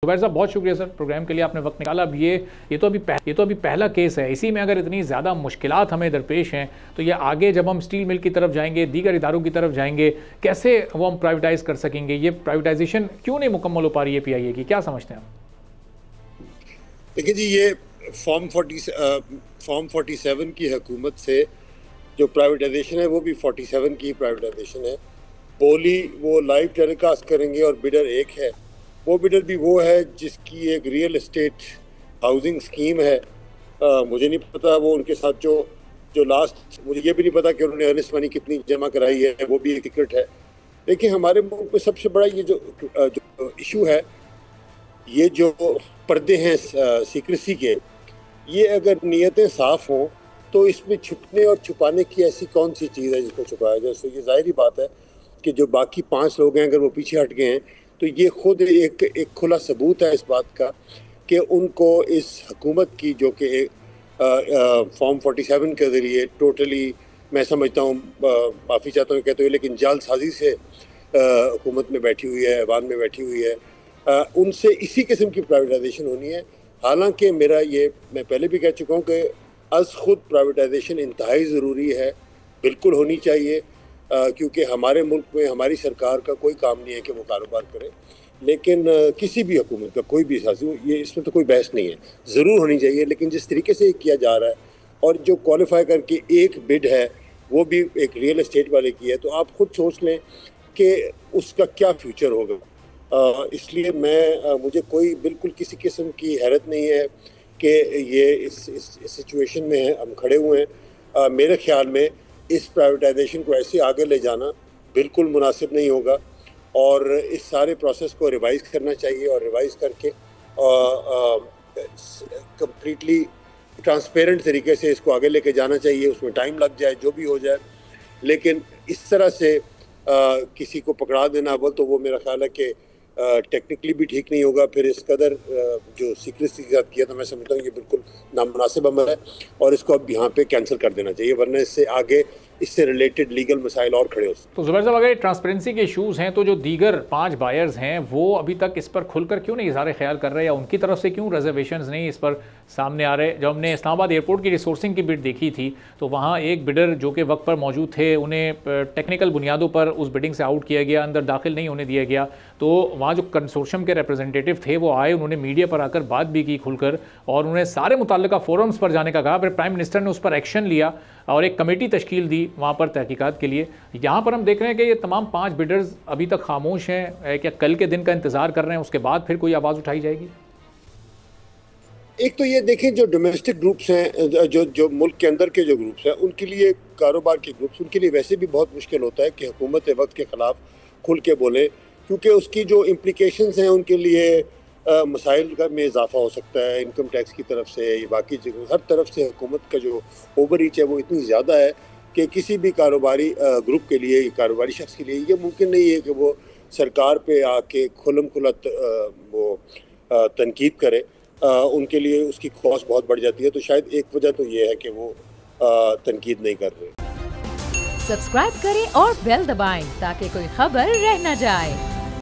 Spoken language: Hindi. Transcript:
जुबैर साहब बहुत शुक्रिया सर, प्रोग्राम के लिए आपने वक्त निकाला। अब ये तो अभी पहला केस है। इसी में अगर इतनी ज़्यादा मुश्किलात हमें दरपेश हैं तो ये आगे जब हम स्टील मिल की तरफ जाएंगे, दीगर इदारों की तरफ जाएंगे, कैसे वो हम प्राइवेटाइज़ कर सकेंगे? ये प्राइवेटाइजेशन क्यों नहीं मुकम्मल हो पा रही है पीआईए की? क्या समझते हैं आप? देखिए जी, ये फॉर्म 47 की हुकूमत से जो प्राइवेटाइजेशन है वो भी 47 की प्राइवेटाइजेशन है। बोली वो लाइव टेलीकास्ट करेंगे और बिडर एक है। वो बिडर भी वो है जिसकी एक रियल एस्टेट हाउसिंग स्कीम है। मुझे नहीं पता वो उनके साथ जो लास्ट, मुझे ये भी नहीं पता कि उन्होंने अर्नेस्ट मनी कितनी जमा कराई है, वो भी एक टिकट है। देखिए हमारे मुल्क में सबसे बड़ा ये जो इशू है, ये जो पर्दे हैं सीक्रेसी के, ये अगर नीयतें साफ़ हों तो इसमें छुपने और छुपाने की ऐसी कौन सी चीज़ है जिसको छुपाया जाए। तो ये ज़ाहिर बात है कि जो बाकी 5 लोग हैं अगर वो पीछे हट गए हैं तो ये खुद एक खुला सबूत है इस बात का कि उनको इस हुकूमत की, जो कि फॉर्म 47 के ज़रिए टोटली, मैं समझता हूँ, माफ़ी चाहता हूँ कहते हुए, लेकिन जालसाजी से हुकूमत में बैठी हुई है, ऐवान में बैठी हुई है, उनसे इसी किस्म की प्राइवेटाइजेशन होनी है। हालांकि मेरा ये, मैं पहले भी कह चुका हूँ कि अज़ खुद प्राइवेटाइजेशन इंतहाई ज़रूरी है, बिल्कुल होनी चाहिए, क्योंकि हमारे मुल्क में हमारी सरकार का कोई काम नहीं है कि वो कारोबार करे, लेकिन किसी भी हुकूमत का कोई भी साथी, ये इसमें तो कोई बहस नहीं है, ज़रूर होनी चाहिए। लेकिन जिस तरीके से किया जा रहा है और जो क्वालिफाई करके एक बिड है वो भी एक रियल एस्टेट वाले की है, तो आप खुद सोच लें कि उसका क्या फ्यूचर होगा। इसलिए मुझे कोई बिल्कुल किसी किस्म की हैरत नहीं है कि ये इस सिचुएशन में हम खड़े हुए हैं। मेरे ख्याल में इस प्राइवेटाइजेशन को ऐसे आगे ले जाना बिल्कुल मुनासिब नहीं होगा और इस सारे प्रोसेस को रिवाइज़ करना चाहिए और रिवाइज़ करके कंप्लीटली ट्रांसपेरेंट तरीके से इसको आगे लेके जाना चाहिए। उसमें टाइम लग जाए, जो भी हो जाए, लेकिन इस तरह से किसी को पकड़ा देना, अव्वल तो वो मेरा ख्याल है कि टेक्निकली भी ठीक नहीं होगा। फिर इस कदर जो सीक्रेसी के साथ किया, तो मैं समझता हूँ ये बिल्कुल नामुनासिब अमल है और इसको अब यहाँ पे कैंसिल कर देना चाहिए, वरना इससे आगे इससे रिलेटेड लीगल मसाइल और खड़े हो सकते हैं। तो जुबैर साहब, अगर ट्रांसपेरेंसी के इशूज़ हैं तो जो दीगर 5 बायर्स हैं वो अभी तक इस पर खुलकर क्यों नहीं इज़हार ख्याल कर रहे, या उनकी तरफ से क्यों रिजर्वेशंस नहीं इस पर सामने आ रहे? जब हमने इस्लामाबाद एयरपोर्ट की रिसोर्सिंग की बिड देखी थी तो वहाँ एक बिडर जो कि वक्त पर मौजूद थे, उन्हें टेक्निकल बुनियादों पर उस बिडिंग से आउट किया गया, अंदर दाखिल नहीं होने दिया गया। तो वहाँ जो कंसोर्शियम के रिप्रेजेंटेटिव थे वो आए, उन्होंने मीडिया पर आकर बात भी की खुलकर और उन्होंने सारे मुतल्लिका फोरम्स पर जाने का कहा। फिर प्राइम मिनिस्टर ने उस पर एक्शन लिया और एक कमेटी तश्कील दी वहाँ पर तहकीकात के लिए। यहाँ पर हम देख रहे हैं कि ये तमाम 5 बिडर्स अभी तक खामोश हैं। क्या कल के दिन का इंतज़ार कर रहे हैं, उसके बाद फिर कोई आवाज़ उठाई जाएगी? एक तो ये देखें, जो डोमेस्टिक ग्रुप्स हैं, जो मुल्क के अंदर के जो ग्रुप्स हैं, उनके लिए, कारोबार के ग्रुप्स, उनके लिए वैसे भी बहुत मुश्किल होता है कि हुकूमत वक्त के ख़िलाफ़ खुल के बोले, क्योंकि उसकी जो इम्प्लिकेशंस हैं उनके लिए मसाइल में इजाफा हो सकता है, इनकम टैक्स की तरफ से, बाकी जगह हर तरफ से हुकूमत का जो ओवर रीच है वो इतनी ज़्यादा है कि किसी भी कारोबारी ग्रुप के लिए, कारोबारी शख्स के लिए ये मुमकिन नहीं है कि वो सरकार पे आके खुलम खुला वो तनकीद करे। उनके लिए उसकी कॉस्ट बहुत बढ़ जाती है। तो शायद एक वजह तो ये है कि वो तनकीद नहीं कर रहे। सब्सक्राइब करें और बेल दबाएं ताकि कोई खबर रह न जाए।